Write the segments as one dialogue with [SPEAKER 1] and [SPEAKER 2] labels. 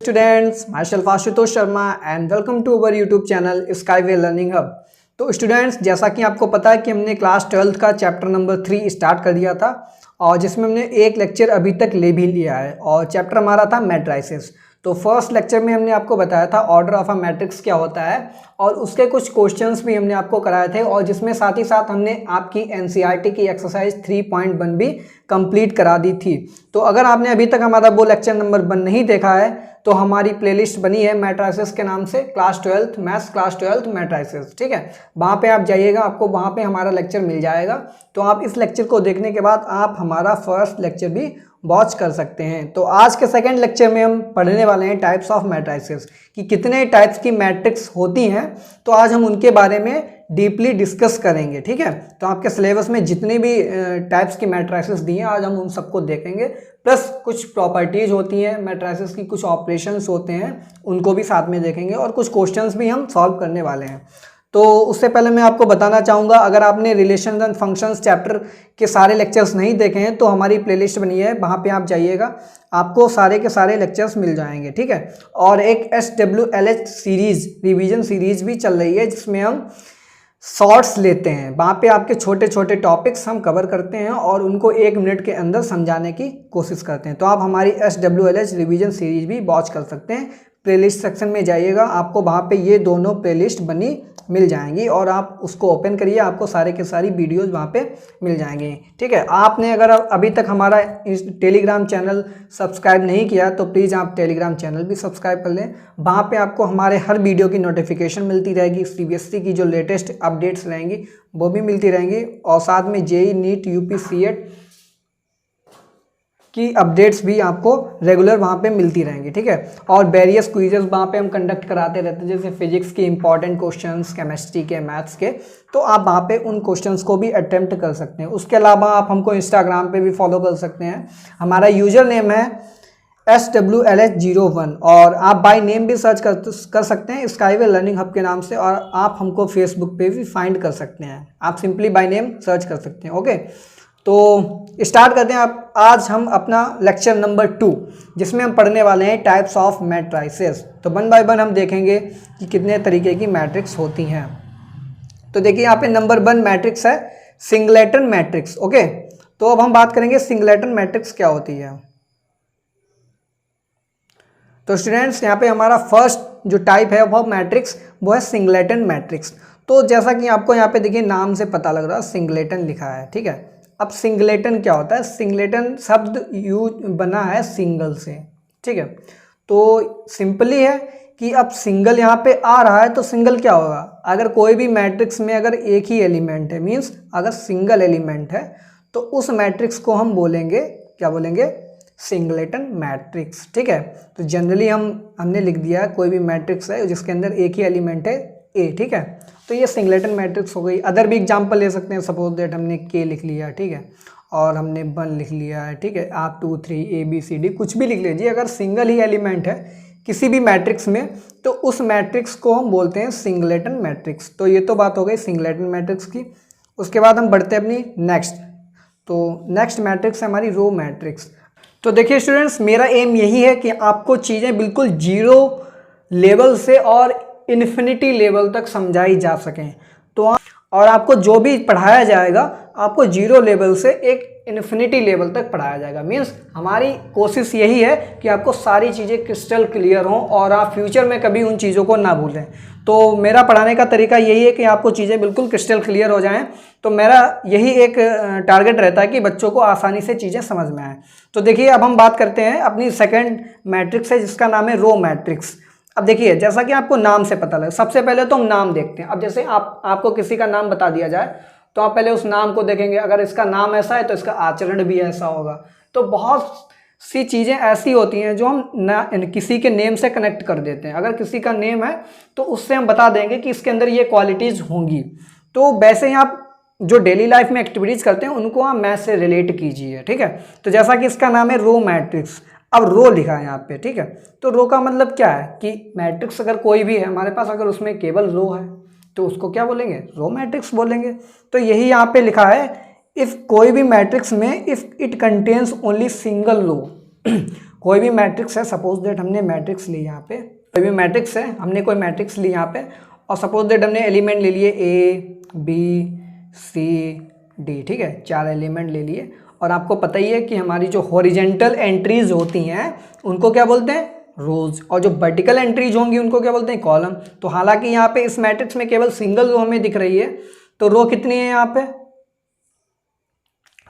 [SPEAKER 1] Students, my self Ashutosh Sharma and welcome to our YouTube channel Skyway Learning Hub. तो students, जैसा कि आपको पता है कि हमने क्लास 12th का चैप्टर नंबर 3 स्टार्ट कर दिया था और जिसमें हमने एक लेक्चर अभी तक ले भी लिया है और चैप्टर हमारा था मैट्राइसेस। तो फर्स्ट लेक्चर में हमने आपको बताया था ऑर्डर ऑफ अ मैट्रिक्स क्या होता है और उसके कुछ क्वेश्चंस भी हमने आपको कराए थे और जिसमें साथ ही साथ हमने आपकी एनसीईआरटी की एक्सरसाइज 3.1 भी कंप्लीट करा दी थी। तो अगर आपने अभी तक हमारा वो लेक्चर नंबर 1 नहीं देखा है तो हमारी प्लेलिस्ट बनी है मैट्राइसेस के नाम से, class 12th maths class 12th matrices, ठीक है। वहाँ पे आप जाइएगा, आपको वहाँ पे हमारा लेक्चर मिल जाएगा। तो आप इस लेक्चर को देखने के बाद आप हमारा फर्स्ट लेक्चर भी वॉच कर सकते हैं। तो आज के सेकंड लेक्चर में हम पढ़ने वाले हैं टाइप्स ऑफ मैट्राइसेस कि कितने टाइप्स की मैट्रिक्स होती हैं। तो आज हम उनके बारे में डीपली डिस्कस करेंगे, ठीक है। तो आपके सिलेबस में जितने भी टाइप्स की मैट्राइसेस दी हैं आज हम उन सबको देखेंगे, प्लस कुछ प्रॉपर्टीज होती हैं मैट्राइसेस की, कुछ ऑपरेशंस होते हैं उनको भी साथ में देखेंगे और कुछ क्वेश्चंस भी हम सॉल्व करने वाले हैं। तो उससे पहले मैं आपको बताना चाहूँगा, अगर आपने रिलेशंस एंड फंक्शंस चैप्टर के सारे लेक्चर्स नहीं देखे हैं तो हमारी प्लेलिस्ट बनी है, वहाँ पे आप जाइएगा, आपको सारे के सारे लेक्चर्स मिल जाएंगे, ठीक है। और एक SWLH सीरीज़ रिवीजन सीरीज़ भी चल रही है जिसमें हम शॉर्ट्स लेते हैं, वहाँ पे आपके छोटे छोटे टॉपिक्स हम कवर करते हैं और उनको 1 मिनट के अंदर समझाने की कोशिश करते हैं। तो आप हमारी SWLH रिवीजन सीरीज भी वॉच कर सकते हैं। प्लेलिस्ट सेक्शन में जाइएगा, आपको वहाँ पे ये दोनों प्लेलिस्ट बनी मिल जाएंगी और आप उसको ओपन करिए, आपको सारे के सारी वीडियोस वहाँ पे मिल जाएंगी, ठीक है। आपने अगर अभी तक हमारा टेलीग्राम चैनल सब्सक्राइब नहीं किया तो प्लीज़ आप टेलीग्राम चैनल भी सब्सक्राइब कर लें। वहाँ पे आपको हमारे हर वीडियो की नोटिफिकेशन मिलती रहेगी, CBSE की जो लेटेस्ट अपडेट्स रहेंगी वो भी मिलती रहेंगी और साथ में JEE नीट UPCET की अपडेट्स भी आपको रेगुलर वहाँ पे मिलती रहेंगी, ठीक है। और वेरियस क्विजेस वहाँ पे हम कंडक्ट कराते रहते हैं, जैसे फिजिक्स के इंपॉर्टेंट क्वेश्चंस, केमिस्ट्री के, मैथ्स के, तो आप वहाँ पे उन क्वेश्चंस को भी अटेम्प्ट कर सकते हैं। उसके अलावा आप हमको इंस्टाग्राम पे भी फॉलो कर सकते हैं, हमारा यूजर नेम है SWLH01 और आप बाय नेम भी सर्च कर सकते हैं स्काईवे लर्निंग हब के नाम से, और आप हमको फेसबुक पे भी फाइंड कर सकते हैं, आप सिंपली बाय नेम सर्च कर सकते हैं, ओके। तो स्टार्ट करते हैं आप आज हम अपना लेक्चर नंबर 2 जिसमें हम पढ़ने वाले हैं टाइप्स ऑफ मैट्राइसेस। तो 1 बाय 1 हम देखेंगे कि कितने तरीके की मैट्रिक्स होती हैं। तो देखिए यहाँ पे नंबर 1 मैट्रिक्स है सिंगलेटन मैट्रिक्स, ओके। तो अब हम बात करेंगे सिंगलेटन मैट्रिक्स क्या होती है। तो स्टूडेंट्स, यहाँ पे हमारा फर्स्ट जो टाइप है वो मैट्रिक्स वो है सिंगलेटन मैट्रिक्स। तो जैसा कि आपको यहाँ पे देखिए नाम से पता लग रहा है सिंगलेटन लिखा है, ठीक है। अब सिंगलेटन क्या होता है? सिंगलेटन शब्द यूज बना है सिंगल से, ठीक है। तो सिंपली है कि अब सिंगल यहाँ पे आ रहा है तो सिंगल क्या होगा, अगर कोई भी मैट्रिक्स में अगर एक ही एलिमेंट है, मीन्स अगर सिंगल एलिमेंट है तो उस मैट्रिक्स को हम बोलेंगे, क्या बोलेंगे? सिंगलेटन मैट्रिक्स, ठीक है। तो जनरली हमने लिख दिया है कोई भी मैट्रिक्स है जिसके अंदर एक ही एलिमेंट है A, ठीक है। तो ये सिंगलेटन मैट्रिक्स हो गई। अदर भी एग्जांपल ले सकते हैं, सपोज दैट हमने K लिख लिया, ठीक है, और हमने 1 लिख लिया है, ठीक है, आप 2 3 ABCD कुछ भी लिख लीजिए, अगर सिंगल ही एलिमेंट है किसी भी मैट्रिक्स में तो उस मैट्रिक्स को हम बोलते हैं सिंगलेटन मैट्रिक्स। तो ये तो बात हो गई सिंगलेटन मैट्रिक्स की। उसके बाद हम बढ़ते हैं अपनी नेक्स्ट। तो नेक्स्ट मैट्रिक्स है हमारी रो मैट्रिक्स। तो देखिए स्टूडेंट्स, मेरा एम यही है कि आपको चीज़ें बिल्कुल जीरो लेवल से और इन्फिनिटी लेवल तक समझाई जा सकें। तो और आपको जो भी पढ़ाया जाएगा आपको जीरो लेवल से एक इन्फिनिटी लेवल तक पढ़ाया जाएगा। मीन्स हमारी कोशिश यही है कि आपको सारी चीज़ें क्रिस्टल क्लियर हों और आप फ्यूचर में कभी उन चीज़ों को ना भूलें। तो मेरा पढ़ाने का तरीका यही है कि आपको चीज़ें बिल्कुल क्रिस्टल क्लियर हो जाएं। तो मेरा यही एक टारगेट रहता है कि बच्चों को आसानी से चीज़ें समझ में आएँ। तो देखिए अब हम बात करते हैं अपनी सेकेंड मैट्रिक्स है जिसका नाम है रो मैट्रिक्स। अब देखिए जैसा कि आपको नाम से पता लगे, सबसे पहले तो हम नाम देखते हैं। अब जैसे आपको किसी का नाम बता दिया जाए तो आप पहले उस नाम को देखेंगे, अगर इसका नाम ऐसा है तो इसका आचरण भी ऐसा होगा। तो बहुत सी चीज़ें ऐसी होती हैं जो हम किसी के नेम से कनेक्ट कर देते हैं। अगर किसी का नेम है तो उससे हम बता देंगे कि इसके अंदर ये क्वालिटीज़ होंगी। तो वैसे ही आप जो डेली लाइफ में एक्टिविटीज़ करते हैं उनको आप मैथ से रिलेट कीजिए, ठीक है। तो जैसा कि इसका नाम है रो मैट्रिक्स, अब रो लिखा है यहाँ पे, ठीक है। तो रो का मतलब क्या है कि मैट्रिक्स अगर कोई भी है हमारे पास, अगर उसमें केवल रो है तो उसको क्या बोलेंगे? रो मैट्रिक्स बोलेंगे। तो यही यहाँ पे लिखा है, इफ़ कोई भी मैट्रिक्स में if it contains only single row कोई भी मैट्रिक्स है, सपोज दैट हमने मैट्रिक्स ली यहाँ पे, कोई भी मैट्रिक्स है, हमने कोई मैट्रिक्स ली यहाँ पे और सपोज दैट हमने एलिमेंट ले लिए ए बी सी डी, ठीक है, 4 एलिमेंट ले लिए। और आपको पता ही है कि हमारी जो हॉरिजेंटल एंट्रीज होती हैं उनको क्या बोलते हैं, रोज, और जो वर्टिकल एंट्रीज होंगी उनको क्या बोलते हैं, कॉलम। तो हालांकि यहाँ पे इस मैट्रिक्स में केवल सिंगल रो हमें दिख रही है, तो रो कितनी है यहाँ पे,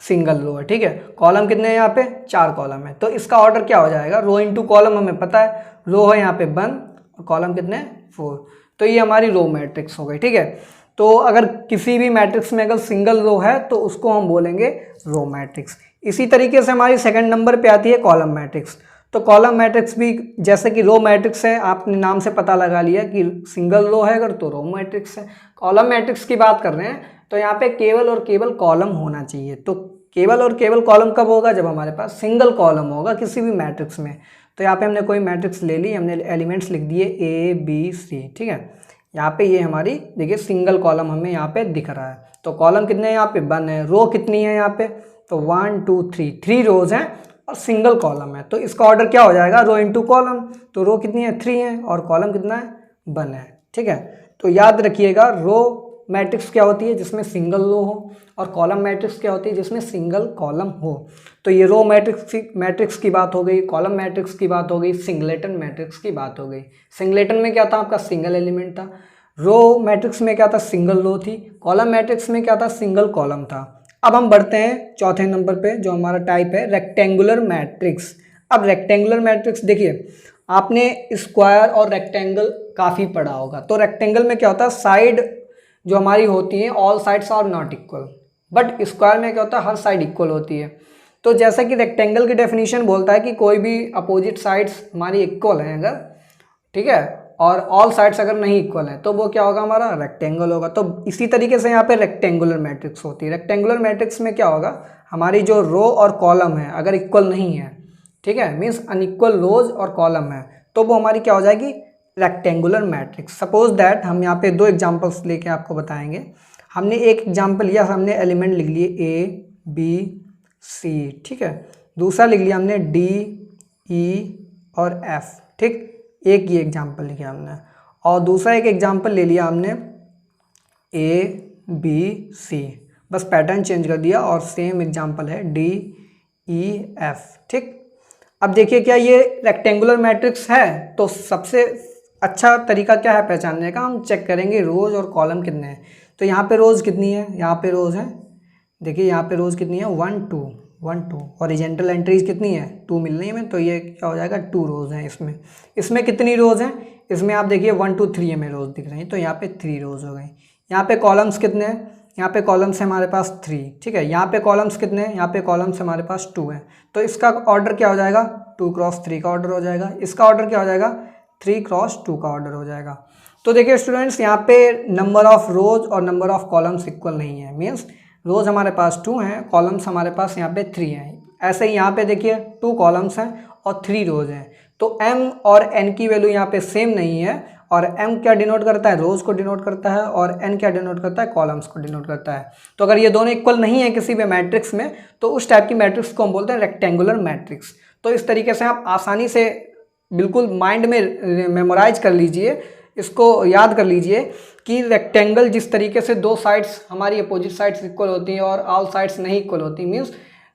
[SPEAKER 1] सिंगल रो है, ठीक है। कॉलम कितने हैं यहाँ पे, 4 कॉलम है। तो इसका ऑर्डर क्या हो जाएगा, रो इंटू कॉलम हमें पता है, रो है यहाँ पे 1 और कॉलम कितने 4। तो ये हमारी रो मैट्रिक्स हो गई, ठीक है। तो अगर किसी भी मैट्रिक्स में अगर सिंगल रो है तो उसको हम बोलेंगे रो मैट्रिक्स। इसी तरीके से हमारी सेकंड नंबर पे आती है कॉलम मैट्रिक्स। तो कॉलम मैट्रिक्स भी जैसे कि रो मैट्रिक्स है, आपने नाम से पता लगा लिया कि सिंगल रो है अगर तो रो मैट्रिक्स है। कॉलम मैट्रिक्स की बात कर रहे हैं तो यहाँ पे केवल और केवल कॉलम होना चाहिए। तो केवल और केवल कॉलम कब होगा, जब हमारे पास सिंगल कॉलम होगा किसी भी मैट्रिक्स में। तो यहाँ पे हमने कोई मैट्रिक्स ले ली, हमने एलिमेंट्स लिख दिए ए बी सी, ठीक है। यहाँ पे ये हमारी देखिए सिंगल कॉलम हमें यहाँ पे दिख रहा है। तो कॉलम कितने हैं यहाँ पे, 1 है। रो कितनी है यहाँ पे, तो 1 2 3 रोज हैं और सिंगल कॉलम है। तो इसका ऑर्डर क्या हो जाएगा, रो इंटू कॉलम। तो रो कितनी है, 3 है और कॉलम कितना है, 1 है, ठीक है। तो याद रखिएगा, रो मैट्रिक्स क्या होती है, जिसमें सिंगल रो हो, और कॉलम मैट्रिक्स क्या होती है, जिसमें सिंगल कॉलम हो। तो ये रो मैट्रिक्स की बात हो गई, कॉलम मैट्रिक्स की बात हो गई, सिंगलेटन मैट्रिक्स की बात हो गई। सिंगलेटन में क्या था, आपका सिंगल एलिमेंट था। रो मैट्रिक्स में क्या था, सिंगल रो थी। कॉलम मैट्रिक्स में क्या था, सिंगल कॉलम था। अब हम बढ़ते हैं चौथे नंबर पे, जो हमारा टाइप है रेक्टेंगुलर मैट्रिक्स। अब रेक्टेंगुलर मैट्रिक्स देखिए, आपने स्क्वायर और रेक्टेंगल काफ़ी पढ़ा होगा। तो रेक्टेंगल में क्या होता है, साइड जो हमारी होती हैं all sides are not equal, but square में क्या होता है, हर साइड इक्वल होती है। तो जैसा कि रेक्टेंगल की डेफिनेशन बोलता है कि कोई भी अपोजिट साइड्स हमारी इक्वल हैं अगर, ठीक है, और ऑल साइड्स अगर नहीं इक्वल है तो वो क्या होगा, हमारा रेक्टेंगल होगा। तो इसी तरीके से यहाँ पे रेक्टेंगुलर मैट्रिक्स होती है। रेक्टेंगुलर मैट्रिक्स में क्या होगा, हमारी जो रो और कॉलम है अगर इक्वल नहीं है, ठीक है, मीन्स अनइक्वल रोज और कॉलम है, तो वो हमारी क्या हो जाएगी, रेक्टेंगुलर मैट्रिक्स। सपोज दैट हम यहाँ पे 2 एग्जांपल्स लेके आपको बताएंगे। हमने एक एग्जांपल लिया, हमने एलिमेंट लिख लिए ए बी सी, ठीक है। दूसरा लिख लिया हमने डी ई और एफ, ठीक। एक ये एग्जांपल लिखा हमने, और दूसरा एक एग्जांपल ले लिया हमने ए बी सी, बस पैटर्न चेंज कर दिया और सेम एग्जांपल है डी ई एफ, ठीक। अब देखिए क्या ये रेक्टेंगुलर मैट्रिक्स है, तो सबसे अच्छा तरीका क्या है पहचानने का, हम चेक करेंगे रोज और कॉलम कितने हैं। तो यहाँ पे रोज कितनी है, यहाँ पे रोज है, देखिए यहाँ पे रोज कितनी है, 1 2 1 2। हॉरिजॉन्टल एंट्रीज कितनी है, 2 मिल रही है हमें, तो ये क्या हो जाएगा, 2 रोज हैं इसमें। इसमें कितनी रोज हैं, इसमें आप देखिए 1 2 3 हमें रोज दिख रही हैं, तो यहाँ पे 3 रोज हो गई। यहाँ पे कॉलम्स कितने हैं, यहाँ पे कॉलम्स है हमारे पास 3, ठीक है। यहाँ पे कॉलम्स कितने हैं, यहाँ पे कॉलम्स हमारे पास 2 हैं, तो इसका ऑर्डर क्या हो जाएगा, 2 क्रॉस 3 का ऑर्डर हो जाएगा। इसका ऑर्डर क्या हो जाएगा, 3 क्रॉस 2 का ऑर्डर हो जाएगा। तो देखिए स्टूडेंट्स, यहाँ पे नंबर ऑफ रोज और नंबर ऑफ कॉलम्स इक्वल नहीं है, मीन्स रोज हमारे पास 2 हैं, कॉलम्स हमारे पास यहाँ पे 3 हैं। ऐसे ही यहाँ पे देखिए 2 कॉलम्स हैं और 3 रोज हैं। तो m और n की वैल्यू यहाँ पे सेम नहीं है, और m क्या डिनोट करता है, रोज को डिनोट करता है, और n क्या डिनोट करता है, कॉलम्स को डिनोट करता है। तो अगर ये दोनों इक्वल नहीं है किसी भी मैट्रिक्स में, तो उस टाइप की मैट्रिक्स को हम बोलते हैं रेक्टेंगुलर मैट्रिक्स। तो इस तरीके से आप आसानी से बिल्कुल माइंड में मेमोराइज कर लीजिए, इसको याद कर लीजिए कि रेक्टेंगल जिस तरीके से 2 साइड्स हमारी अपोजिट साइड्स इक्वल होती हैं और ऑल साइड्स नहीं इक्वल होती, मीन्स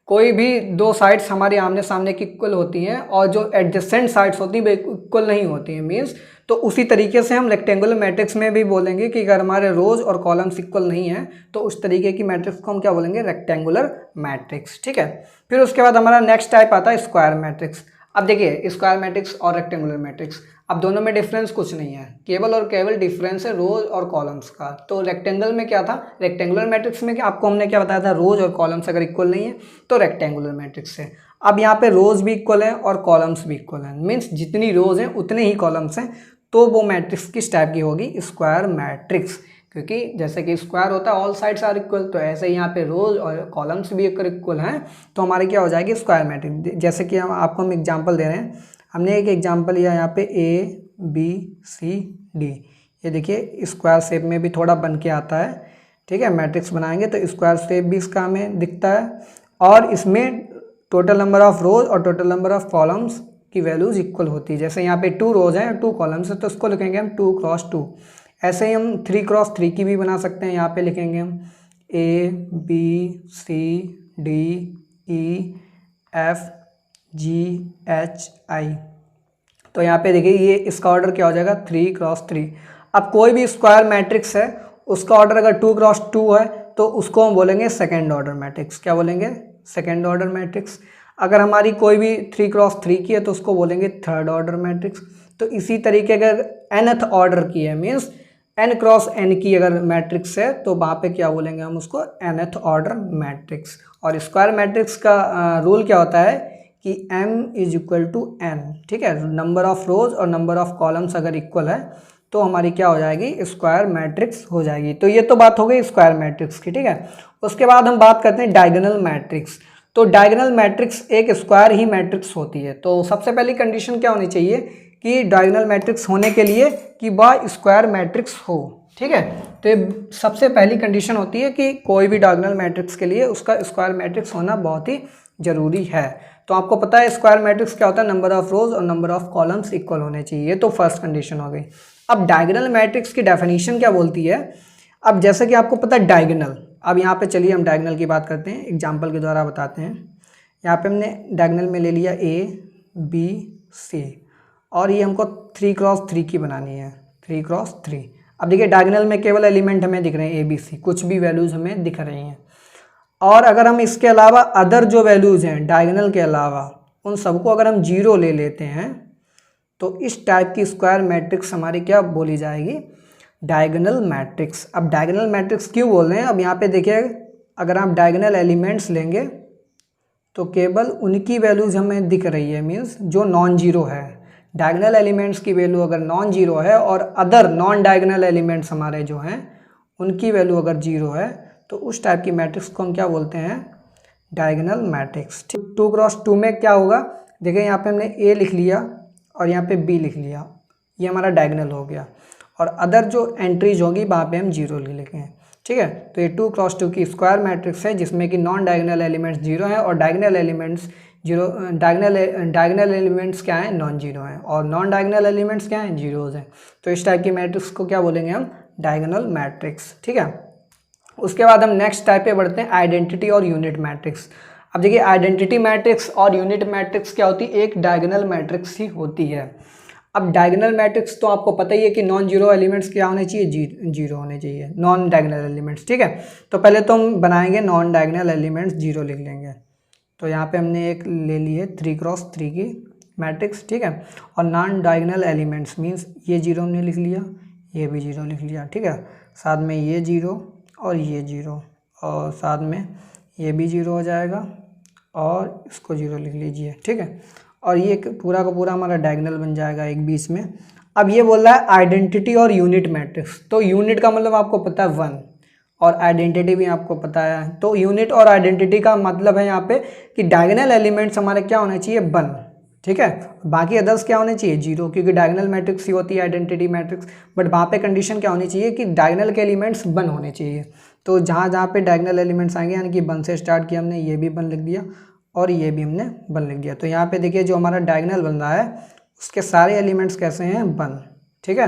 [SPEAKER 1] कोई भी 2 साइड्स हमारे आमने सामने की इक्वल होती हैं और जो एडजेसेंट साइड्स होती हैं वे इक्वल नहीं होती हैं, मीन्स तो उसी तरीके से हम रेक्टेंगुलर मैट्रिक्स में भी बोलेंगे कि अगर हमारे रोज और कॉलम्स इक्वल नहीं है तो उस तरीके की मैट्रिक्स को हम क्या बोलेंगे, रेक्टेंगुलर मैट्रिक्स, ठीक है। फिर उसके बाद हमारा नेक्स्ट टाइप आता है स्क्वायर मैट्रिक्स। अब देखिए स्क्वायर मैट्रिक्स और रेक्टेंगुलर मैट्रिक्स, अब दोनों में डिफरेंस कुछ नहीं है, केवल और केवल डिफरेंस है रोज और कॉलम्स का। तो रेक्टेंगल में क्या था, रेक्टेंगुलर मैट्रिक्स में आपको हमने क्या बताया था, रोज और कॉलम्स अगर इक्वल नहीं है तो रेक्टेंगुलर मैट्रिक्स है। अब यहाँ पे रोज भी इक्वल है और कॉलम्स भी इक्वल हैं, मीन्स जितनी रोज हैं उतने ही कॉलम्स हैं, तो वो मैट्रिक्स किस टाइप की होगी, स्क्वायर मैट्रिक्स। क्योंकि जैसे कि स्क्वायर होता है ऑल साइड्स आर इक्वल, तो ऐसे ही यहाँ पे रोज और कॉलम्स भी अगर इक्वल हैं तो हमारे क्या हो जाएगी, स्क्वायर मैट्रिक्स। जैसे कि हम एग्जांपल दे रहे हैं, हमने एक एग्जांपल लिया यहाँ पे ए बी सी डी, ये देखिए स्क्वायर शेप में भी थोड़ा बन के आता है, ठीक है। मैट्रिक्स बनाएंगे तो स्क्वायर शेप भी इसका हमें दिखता है, और इसमें टोटल नंबर ऑफ रोज और टोटल नंबर ऑफ कॉलम्स की वैल्यूज इक्वल होती है। जैसे यहाँ पे 2 रोज हैं 2 कॉलम्स है तो इसको लिखेंगे हम 2 क्रॉस 2। ऐसे ही हम 3 क्रॉस 3 की भी बना सकते हैं। यहाँ पे लिखेंगे हम ABCDEFGHI। तो यहाँ पे देखिए ये इसका ऑर्डर क्या हो जाएगा 3 क्रॉस 3। अब कोई भी स्क्वायर मैट्रिक्स है उसका ऑर्डर अगर 2 क्रॉस 2 है तो उसको हम बोलेंगे सेकेंड ऑर्डर मैट्रिक्स। क्या बोलेंगे? Second order matrix. अगर हमारी कोई भी 3 क्रॉस 3 की है तो उसको बोलेंगे थर्ड ऑर्डर मैट्रिक्स। तो इसी तरीके अगर nth ऑर्डर की है मीन्स n क्रॉस n की अगर मैट्रिक्स है तो वहाँ पे क्या बोलेंगे हम उसको nth ऑर्डर मैट्रिक्स। और स्क्वायर मैट्रिक्स का रूल क्या होता है कि m is equal to n, ठीक है। नंबर ऑफ रोज और नंबर ऑफ कॉलम्स अगर इक्वल है तो हमारी क्या हो जाएगी? स्क्वायर मैट्रिक्स हो जाएगी। तो ये तो बात हो गई स्क्वायर मैट्रिक्स की, ठीक है। उसके बाद हम बात करते हैं डायगोनल मैट्रिक्स। तो डायगोनल मैट्रिक्स एक स्क्वायर ही मैट्रिक्स होती है। तो सबसे पहली कंडीशन क्या होनी चाहिए कि डायगोनल मैट्रिक्स होने के लिए कि वह स्क्वायर मैट्रिक्स हो, ठीक है। तो ये सबसे पहली कंडीशन होती है कि कोई भी डायगोनल मैट्रिक्स के लिए उसका स्क्वायर मैट्रिक्स होना बहुत ही ज़रूरी है। तो आपको पता है स्क्वायर मैट्रिक्स क्या होता है? नंबर ऑफ रोज और नंबर ऑफ कॉलम्स इक्वल होने चाहिए। तो फर्स्ट कंडीशन हो गई। अब डायगोनल मैट्रिक्स की डेफिनेशन क्या बोलती है? अब जैसे कि आपको पता है डायगोनल, अब यहाँ पे चलिए हम डायगोनल की बात करते हैं, एग्जांपल के द्वारा बताते हैं। यहाँ पे हमने डायगोनल में ले लिया ABC और ये हमको 3 क्रॉस 3 की बनानी है, 3 क्रॉस 3। अब देखिए डायगोनल में केवल एलिमेंट हमें दिख रहे हैं ABC, कुछ भी वैल्यूज़ हमें दिख रही हैं। और अगर हम इसके अलावा अदर जो वैल्यूज़ हैं डायगोनल के अलावा उन सबको अगर हम 0 ले लेते हैं तो इस टाइप की स्क्वायर मैट्रिक्स हमारी क्या बोली जाएगी? Diagonal matrix. अब डायगोनल मैट्रिक्स क्यों बोल रहे हैं? अब यहाँ पे देखिए अगर आप डायगोनल एलिमेंट्स लेंगे तो केवल उनकी वैल्यूज़ हमें दिख रही है, मीन्स जो नॉन जीरो है। डायगोनल एलिमेंट्स की वैल्यू अगर नॉन जीरो है और अदर नॉन डायगोनल एलिमेंट्स हमारे जो हैं उनकी वैल्यू अगर 0 है तो उस टाइप की मैट्रिक्स को हम क्या बोलते हैं? Diagonal matrix. 2 क्रॉस 2 में क्या होगा? देखिए यहाँ पे हमने A लिख लिया और यहाँ पे B लिख लिया, ये हमारा डायगोनल हो गया। और अदर जो एंट्रीज होगी वहाँ पे हम 0 ले लेंगे, ठीक है। तो ये 2 क्रॉस 2 की स्क्वायर मैट्रिक्स है जिसमें कि नॉन डायगोनल एलिमेंट्स 0 हैं और डायगोनल एलिमेंट्स डायगोनल एलिमेंट्स क्या हैं? नॉन जीरो हैं। और नॉन डायगोनल एलिमेंट्स क्या हैं? जीरोज हैं। तो इस टाइप की मैट्रिक्स को क्या बोलेंगे हम? डायगोनल मैट्रिक्स, ठीक है। उसके बाद हम नेक्स्ट टाइप पे बढ़ते हैं, आइडेंटिटी और यूनिट मैट्रिक्स। अब देखिए आइडेंटिटी मैट्रिक्स और यूनिट मैट्रिक्स क्या होती है? एक डायगोनल मैट्रिक्स ही होती है। अब डायगोनल मैट्रिक्स तो आपको पता ही है कि नॉन जीरो एलिमेंट्स क्या होने चाहिए? जीरो होने चाहिए, नॉन डायगोनल एलिमेंट्स, ठीक है। तो पहले तो हम बनाएंगे नॉन डायगोनल एलिमेंट्स, 0 लिख लेंगे। तो यहाँ पे हमने एक ले ली है 3 क्रॉस 3 की मैट्रिक्स, ठीक है। और नॉन डायगोनल एलिमेंट्स मीन्स ये 0 हमने लिख लिया, ये भी 0 लिख लिया, ठीक है। साथ में ये 0 और ये 0 और साथ में ये भी 0 हो जाएगा और इसको 0 लिख लीजिए, ठीक है। और ये पूरा का पूरा हमारा डायगोनल बन जाएगा एक बीच में। अब ये बोल रहा है आइडेंटिटी और यूनिट मैट्रिक्स। तो यूनिट का मतलब आपको पता है 1 और आइडेंटिटी भी आपको पता है। तो यूनिट और आइडेंटिटी का मतलब है यहाँ पे कि डायगोनल एलिमेंट्स हमारे क्या होने चाहिए? 1, ठीक है। बाकी अदर्स क्या होने चाहिए? 0, क्योंकि डायगोनल मैट्रिक्स ही होती है आइडेंटिटी मैट्रिक्स। बट वहाँ पे कंडीशन क्या होनी चाहिए कि डायगोनल के एलिमेंट्स 1 होने चाहिए। तो जहाँ जहाँ पे डायगोनल एलिमेंट्स आएंगे यानी कि 1 से स्टार्ट किया हमने, ये भी 1 लिख दिया और ये भी हमने 1 लिख दिया। तो यहाँ पे देखिए जो हमारा डायगोनल बन रहा है उसके सारे एलिमेंट्स कैसे हैं? 1, ठीक है।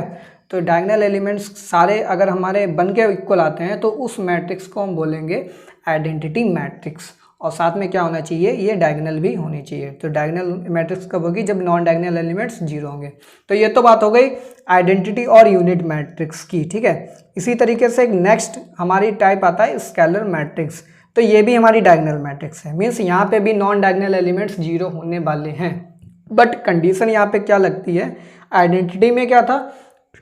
[SPEAKER 1] तो डायगोनल एलिमेंट्स सारे अगर हमारे 1 के इक्वल आते हैं तो उस मैट्रिक्स को हम बोलेंगे आइडेंटिटी मैट्रिक्स। और साथ में क्या होना चाहिए? ये डायगोनल भी होनी चाहिए। तो डायगोनल मैट्रिक्स कब होगी? जब नॉन डायगोनल एलिमेंट्स 0 होंगे। तो ये तो बात हो गई आइडेंटिटी और यूनिट मैट्रिक्स की, ठीक है। इसी तरीके से एक नेक्स्ट हमारी टाइप आता है स्केलर मैट्रिक्स। तो ये भी हमारी डायगोनल मैट्रिक्स है, मीन्स यहाँ पे भी नॉन डायगोनल एलिमेंट्स 0 होने वाले हैं। बट कंडीशन यहाँ पे क्या लगती है? आइडेंटिटी में क्या था?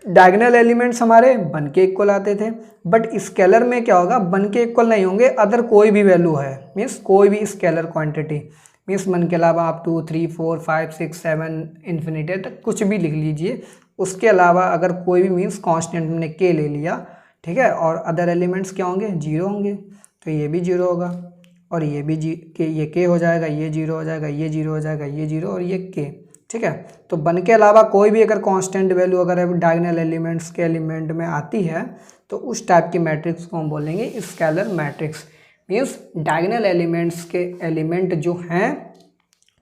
[SPEAKER 1] डायगोनल एलिमेंट्स हमारे 1 के इक्वल आते थे। बट स्केलर में क्या होगा? 1 के इक्वल नहीं होंगे, अदर कोई भी वैल्यू है, मीन्स कोई भी स्केलर क्वांटिटी, मीन्स 1 के अलावा आप 2, 3, 4, 5, 6, 7 इन्फिनिटी तक कुछ भी लिख लीजिए। उसके अलावा अगर कोई भी मीन्स कांस्टेंट हमने के ले लिया, ठीक है, और अदर एलिमेंट्स क्या होंगे? 0 होंगे। तो ये भी 0 होगा और ये भी ये के हो जाएगा, ये 0 हो जाएगा, ये 0 हो जाएगा, ये 0 और ये के, ठीक है। तो 1 के अलावा कोई भी अगर कांस्टेंट वैल्यू अगर डायगोनल एलिमेंट्स के एलिमेंट में आती है तो उस टाइप की मैट्रिक्स को हम बोलेंगे scalar matrix. Means diagonal elements के एलिमेंट जो हैं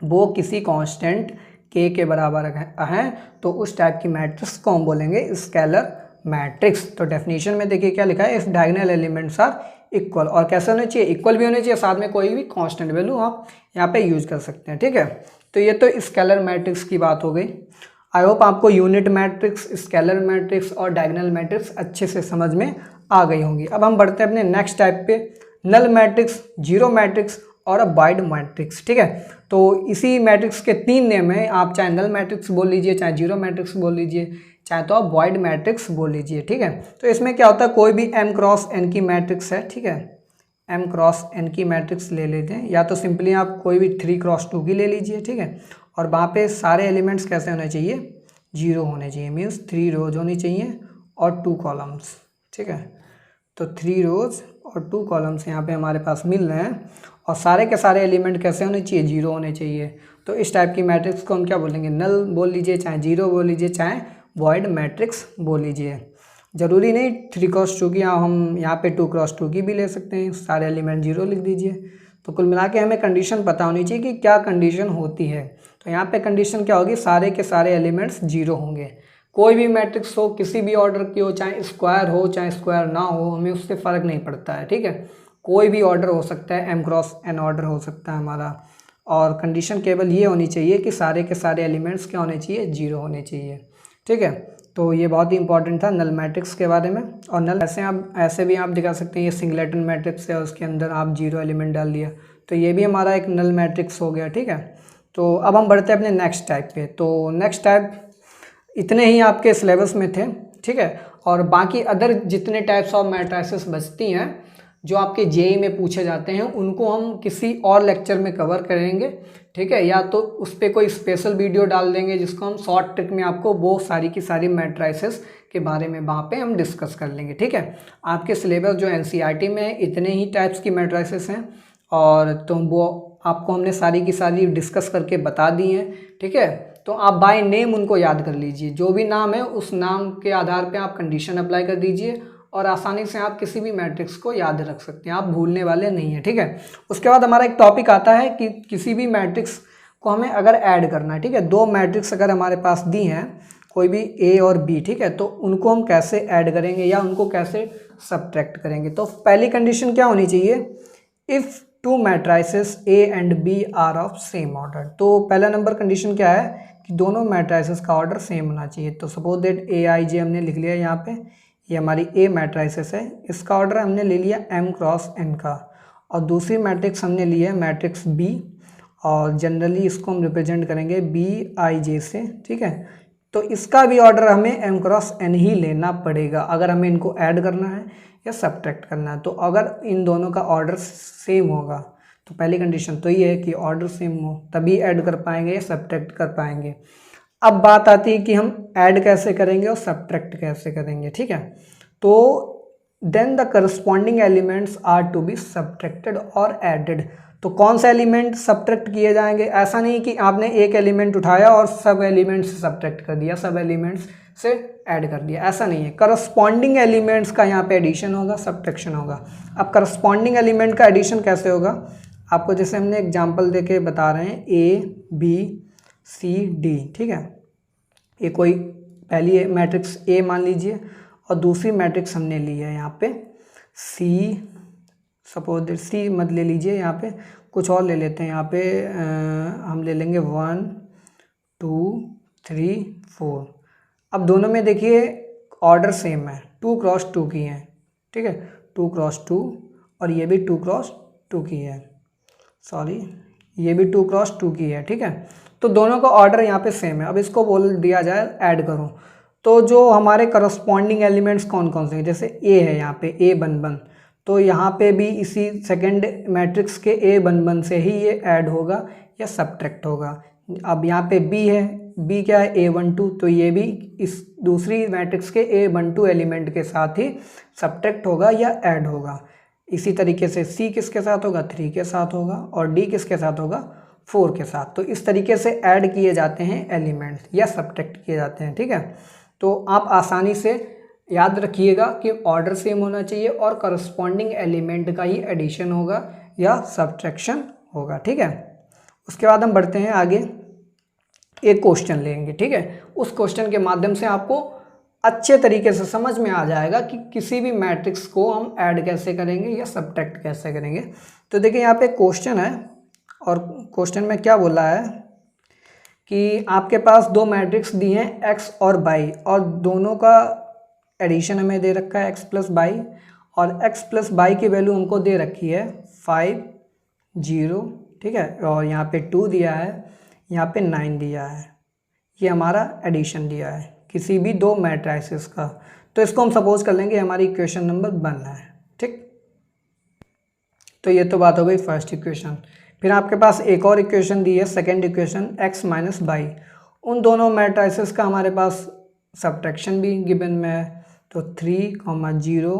[SPEAKER 1] वो किसी कांस्टेंट के बराबर है तो उस टाइप की मैट्रिक्स को हम बोलेंगे स्केलर मैट्रिक्स। तो डेफिनेशन में देखिए क्या लिखा है, if diagonal elements are equal, और कैसे होने चाहिए, इक्वल भी होने चाहिए, साथ में कोई भी कांस्टेंट वैल्यू आप यहाँ पे यूज कर सकते हैं। ठीक है, तो ये तो स्केलर मैट्रिक्स की बात हो गई। आई होप आपको यूनिट मैट्रिक्स, स्केलर मैट्रिक्स और डायगोनल मैट्रिक्स अच्छे से समझ में आ गई होंगी। अब हम बढ़ते हैं अपने नेक्स्ट टाइप पे, नल मैट्रिक्स, जीरो मैट्रिक्स और अब वाइड मैट्रिक्स। ठीक है, तो इसी मैट्रिक्स के 3 नेम हैं, आप चाहे नल मैट्रिक्स बोल लीजिए, चाहे जीरो मैट्रिक्स बोल लीजिए, चाहे तो आप वाइड मैट्रिक्स बोल लीजिए। ठीक है, तो इसमें क्या होता है, कोई भी m क्रॉस n की मैट्रिक्स है, ठीक है, m क्रॉस n की मैट्रिक्स ले लेते हैं, या तो सिंपली आप कोई भी 3 क्रॉस 2 की ले लीजिए। ठीक है, और वहाँ पे सारे एलिमेंट्स कैसे होने चाहिए, 0 होने चाहिए, मीन्स 3 रोज होनी चाहिए और 2 कॉलम्स। ठीक है, तो 3 रोज और 2 कॉलम्स यहाँ पे हमारे पास मिल रहे हैं, और सारे के सारे एलिमेंट कैसे होने चाहिए, 0 होने चाहिए। तो इस टाइप की मैट्रिक्स को हम क्या बोलेंगे, नल बोल लीजिए, चाहे 0 बोल लीजिए, चाहे वॉइड मैट्रिक्स बोल लीजिए। ज़रूरी नहीं 3 क्रॉस 2 की, हम यहाँ पे 2 क्रॉस 2 की भी ले सकते हैं, सारे एलिमेंट 0 लिख दीजिए। तो कुल मिला के हमें कंडीशन पता होनी चाहिए कि क्या कंडीशन होती है। तो यहाँ पे कंडीशन क्या होगी, सारे के सारे एलिमेंट्स 0 होंगे। कोई भी मैट्रिक्स हो, किसी भी ऑर्डर की हो, चाहे स्क्वायर हो चाहे स्क्वायर ना हो, हमें उससे फ़र्क नहीं पड़ता है। ठीक है, कोई भी ऑर्डर हो सकता है, m क्रॉस n ऑर्डर हो सकता है हमारा, और कंडीशन केवल ये होनी चाहिए कि सारे के सारे एलिमेंट्स क्या होने चाहिए, 0 होने चाहिए। ठीक है, तो ये बहुत ही इंपॉर्टेंट था नल मैट्रिक्स के बारे में। और नल ऐसे भी आप दिखा सकते हैं, ये सिंगलेटन मैट्रिक्स है, उसके अंदर आप 0 एलिमेंट डाल दिया, तो ये भी हमारा एक नल मैट्रिक्स हो गया। ठीक है, तो अब हम बढ़ते हैं अपने नेक्स्ट टाइप पे। तो नेक्स्ट टाइप इतने ही आपके सिलेबस में थे। ठीक है, और बाकी अदर जितने टाइप्स ऑफ मैट्रिसेस बचती हैं जो आपके जेई में पूछे जाते हैं, उनको हम किसी और लेक्चर में कवर करेंगे। ठीक है, या तो उस पर कोई स्पेशल वीडियो डाल देंगे जिसको हम शॉर्ट ट्रिक में आपको वो सारी की सारी मैट्रिसेस के बारे में वहाँ पे हम डिस्कस कर लेंगे। ठीक है, आपके सिलेबस जो एनसीईआरटी में इतने ही टाइप्स की मैट्रिसेस हैं, और तो वो आपको हमने सारी की सारी डिस्कस करके बता दी हैं। ठीक है, तो आप बाय नेम उनको याद कर लीजिए, जो भी नाम है उस नाम के आधार पे आप कंडीशन अप्लाई कर दीजिए, और आसानी से आप किसी भी मैट्रिक्स को याद रख सकते हैं, आप भूलने वाले नहीं हैं। ठीक है, उसके बाद हमारा एक टॉपिक आता है कि किसी भी मैट्रिक्स को हमें अगर ऐड करना है। ठीक है, 2 मैट्रिक्स अगर हमारे पास दी हैं, कोई भी ए और बी, ठीक है, तो उनको हम कैसे ऐड करेंगे या उनको कैसे सब्ट्रैक्ट करेंगे। तो पहली कंडीशन क्या होनी चाहिए, if 2 matrices A and B are of same order. तो पहला नंबर कंडीशन क्या है कि दोनों मैट्रिसेस का ऑर्डर सेम होना चाहिए। तो सपोज दैट ए आई जे हमने लिख लिया यहाँ पे, ये हमारी ए मैट्रिसेस है, इसका ऑर्डर हमने ले लिया m क्रॉस n का, और दूसरी मैट्रिक्स हमने ली है मैट्रिक्स b, और जनरली इसको हम रिप्रेजेंट करेंगे बी आई जे से। ठीक है, तो इसका भी ऑर्डर हमें m क्रॉस n ही लेना पड़ेगा अगर हमें इनको ऐड करना है या सब्ट्रैक्ट करना है। तो अगर इन दोनों का ऑर्डर सेम होगा, तो पहली कंडीशन तो ये है कि ऑर्डर सेम हो, तभी ऐड कर पाएंगे या सब्ट्रैक्ट कर पाएंगे। अब बात आती है कि हम ऐड कैसे करेंगे और सब्ट्रैक्ट कैसे करेंगे। ठीक है, तो then the corresponding elements are to be subtracted और एडेड। तो कौन सा एलिमेंट सब्ट्रैक्ट किए जाएंगे, ऐसा नहीं कि आपने एक एलिमेंट उठाया और सब एलिमेंट्स से सब्ट्रैक्ट कर दिया, सब एलिमेंट्स से ऐड कर दिया, ऐसा नहीं है। करस्पॉन्डिंग एलिमेंट्स का यहाँ पे एडिशन होगा, सब्ट्रैक्शन होगा। अब करस्पॉन्डिंग एलिमेंट का एडिशन कैसे होगा, आपको जैसे हमने एग्जाम्पल दे के बता रहे हैं, ए बी सी डी। ठीक है, ये कोई पहली मैट्रिक्स ए मान लीजिए, और दूसरी मैट्रिक्स हमने ली है यहाँ पे सी, सपोज दैट सी मत ले लीजिए, यहाँ पे कुछ और ले लेते हैं। यहाँ पे हम ले लेंगे 1 2 3 4। अब दोनों में देखिए ऑर्डर सेम है, 2 क्रॉस 2 की है। ठीक है, 2 क्रॉस 2, और ये भी 2 क्रॉस 2 की है, सॉरी ये भी 2 क्रॉस 2 की है। ठीक है, तो दोनों का ऑर्डर यहाँ पे सेम है। अब इसको बोल दिया जाए ऐड करो, तो जो हमारे करस्पॉन्डिंग एलिमेंट्स कौन कौन से हैं, जैसे ए है यहाँ पे ए बन बन, तो यहाँ पे भी इसी सेकंड मैट्रिक्स के ए बन बन से ही ये ऐड होगा या सब्ट्रैक्ट होगा। अब यहाँ पे बी है, बी क्या है A12, तो ये भी इस दूसरी मैट्रिक्स के A12 एलिमेंट के साथ ही सब्ट्रैक्ट होगा या ऐड होगा। इसी तरीके से सी किसके साथ होगा, 3 के साथ होगा, और डी किसके साथ होगा, 4 के साथ। तो इस तरीके से ऐड किए जाते हैं एलिमेंट्स या सब्ट्रैक्ट किए जाते हैं। ठीक है, तो आप आसानी से याद रखिएगा कि ऑर्डर सेम होना चाहिए और करस्पॉन्डिंग एलिमेंट का ही एडिशन होगा या सब्ट्रैक्शन होगा। ठीक है, उसके बाद हम बढ़ते हैं आगे, एक क्वेश्चन लेंगे, ठीक है। उस क्वेश्चन के माध्यम से आपको अच्छे तरीके से समझ में आ जाएगा कि किसी भी मैट्रिक्स को हम ऐड कैसे करेंगे या सब्ट्रैक्ट कैसे करेंगे। तो देखिए यहाँ पे क्वेश्चन है, और क्वेश्चन में क्या बोला है कि आपके पास दो मैट्रिक्स दी हैं x और y, और दोनों का एडिशन हमें दे रखा है x प्लस बाई, और x प्लस बाई की वैल्यू हमको दे रखी है 5 0, ठीक है, और यहाँ पे 2 दिया है, यहाँ पे 9 दिया है। ये हमारा एडिशन दिया है किसी भी दो मैट्रिसेस का। तो इसको हम सपोज कर लेंगे हमारी इक्वेशन नंबर 1 है, ठीक। तो ये तो बात हो गई फर्स्ट इक्वेशन। फिर आपके पास एक और इक्वेशन दी है, second equation x minus by. उन दोनों मैट्रिसेस का हमारे पास सब्ट्रैक्शन भी गिवन में है, तो 3, 0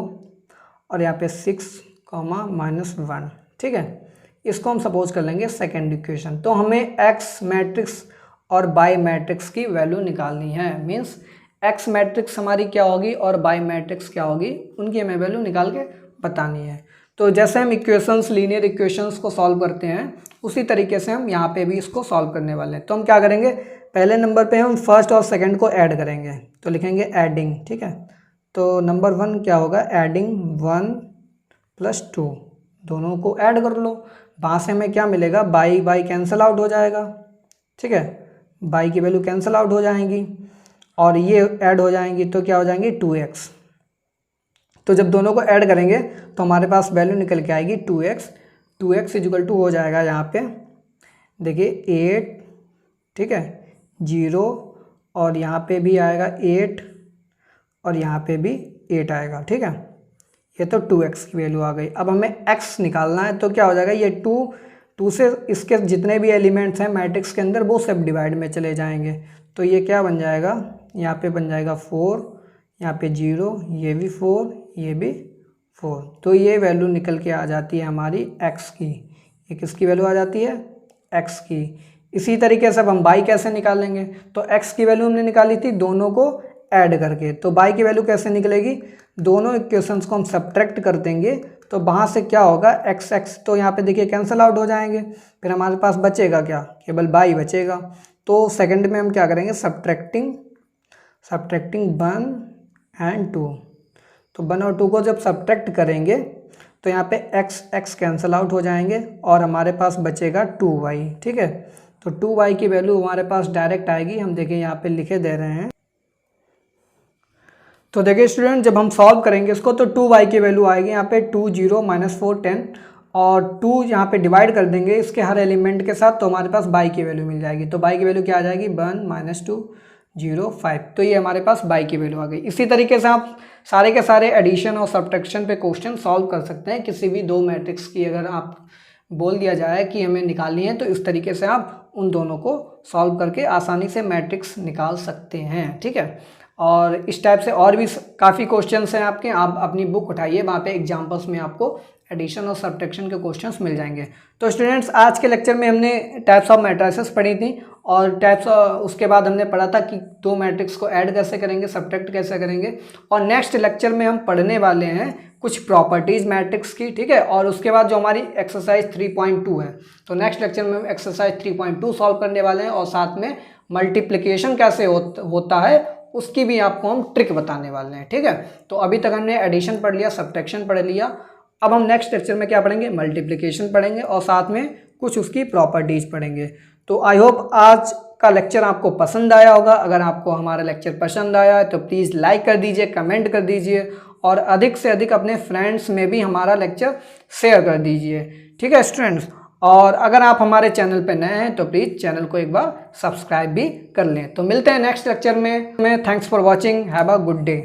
[SPEAKER 1] और यहाँ पे 6, -1, ठीक है। इसको हम सपोज कर लेंगे सेकेंड इक्वेशन। तो हमें x मैट्रिक्स और बाई मैट्रिक्स की वैल्यू निकालनी है, मीन्स x मैट्रिक्स हमारी क्या होगी और बाई मैट्रिक्स क्या होगी, उनकी हमें वैल्यू निकाल के बतानी है। तो जैसे हम इक्वेशंस, लीनियर इक्वेशंस को सॉल्व करते हैं, उसी तरीके से हम यहाँ पे भी इसको सॉल्व करने वाले हैं। तो हम क्या करेंगे, पहले नंबर पे हम फर्स्ट और सेकंड को ऐड करेंगे, तो लिखेंगे एडिंग, ठीक है। तो नंबर 1 क्या होगा, एडिंग 1 + 2, दोनों को ऐड कर लो। वहाँ से हमें क्या मिलेगा, बाई बाई कैंसिल आउट हो जाएगा, ठीक है, बाई की वैल्यू कैंसिल आउट हो जाएंगी और ये ऐड हो जाएंगी, तो क्या हो जाएंगी 2x। तो जब दोनों को ऐड करेंगे तो हमारे पास वैल्यू निकल के आएगी 2x। 2x = हो जाएगा यहाँ पे देखिए 8, ठीक है, 0 और यहाँ पे भी आएगा 8 और यहाँ पे भी 8 आएगा, ठीक है। ये तो 2x की वैल्यू आ गई। अब हमें x निकालना है, तो क्या हो जाएगा, ये 2 से इसके जितने भी एलिमेंट्स हैं मैट्रिक्स के अंदर वो सब डिवाइड में चले जाएंगे। तो ये क्या बन जाएगा, यहाँ पे बन जाएगा 4, यहाँ पे 0, ये भी 4, ये भी 4। तो ये वैल्यू निकल के आ जाती है हमारी x की। ये किसकी वैल्यू आ जाती है, x की। इसी तरीके से अब हम y कैसे निकालेंगे, तो x की वैल्यू हमने निकाली थी दोनों को ऐड करके, तो y की वैल्यू कैसे निकलेगी, दोनों इक्वेशंस को हम सब्ट्रैक्ट कर देंगे, तो वहाँ से क्या होगा x, तो यहाँ पे देखिए कैंसिल आउट हो जाएंगे। फिर हमारे पास बचेगा क्या, केवल y बचेगा। तो सेकंड में हम क्या करेंगे, सब्ट्रैक्टिंग 1 और 2। तो 1 और 2 को जब सब्ट्रैक्ट करेंगे तो यहाँ पे x कैंसिल आउट हो जाएंगे और हमारे पास बचेगा 2y, ठीक है। तो 2y की वैल्यू हमारे पास डायरेक्ट आएगी, हम देखिए यहाँ पे लिखे दे रहे हैं। तो देखिए स्टूडेंट, जब हम सॉल्व करेंगे इसको तो 2y की वैल्यू आएगी यहाँ पे 2 0 -4 10, और 2 यहाँ पे डिवाइड कर देंगे इसके हर एलिमेंट के साथ, तो हमारे पास y की वैल्यू मिल जाएगी। तो y की वैल्यू क्या आ जाएगी, 1 -2 0 5। तो ये हमारे पास y की वैल्यू आ गई। इसी तरीके से आप सारे के सारे एडिशन और सब्ट्रैक्शन पे क्वेश्चन सॉल्व कर सकते हैं। किसी भी दो मैट्रिक्स की अगर आप बोल दिया जाए कि हमें निकालनी है, तो इस तरीके से आप उन दोनों को सॉल्व करके आसानी से मैट्रिक्स निकाल सकते हैं, ठीक है। और इस टाइप से और भी काफ़ी क्वेश्चंस हैं आपके, आप अपनी बुक उठाइए, वहाँ पे एग्जाम्पल्स में आपको एडिशन और सब्ट्रैक्शन के क्वेश्चंस मिल जाएंगे। तो स्टूडेंट्स, आज के लेक्चर में हमने टाइप्स ऑफ मैट्रिसेस पढ़ी थी, और उसके बाद हमने पढ़ा था कि दो मैट्रिक्स को ऐड कैसे करेंगे, सब्ट्रैक्ट कैसे करेंगे। और नेक्स्ट लेक्चर में हम पढ़ने वाले हैं कुछ प्रॉपर्टीज़ मैट्रिक्स की, ठीक है। और उसके बाद जो हमारी एक्सरसाइज 3.2 है, तो नेक्स्ट लेक्चर में हम एक्सरसाइज 3.2 सॉल्व करने वाले हैं, और साथ में मल्टीप्लिकेशन कैसे होता है उसकी भी आपको हम ट्रिक बताने वाले हैं, ठीक है। तो अभी तक हमने एडिशन पढ़ लिया, सब्ट्रैक्शन पढ़ लिया। अब हम नेक्स्ट लेक्चर में क्या पढ़ेंगे, मल्टीप्लिकेशन पढ़ेंगे, और साथ में कुछ उसकी प्रॉपर्टीज़ पढ़ेंगे। तो आई होप आज का लेक्चर आपको पसंद आया होगा। अगर आपको हमारा लेक्चर पसंद आया है तो प्लीज़ लाइक कर दीजिए, कमेंट कर दीजिए, और अधिक से अधिक अपने फ्रेंड्स में भी हमारा लेक्चर शेयर कर दीजिए, ठीक है स्टूडेंट्स। और अगर आप हमारे चैनल पर नए हैं तो प्लीज़ चैनल को एक बार सब्सक्राइब भी कर लें। तो मिलते हैं नेक्स्ट लेक्चर में। Thanks for watching, have a good day.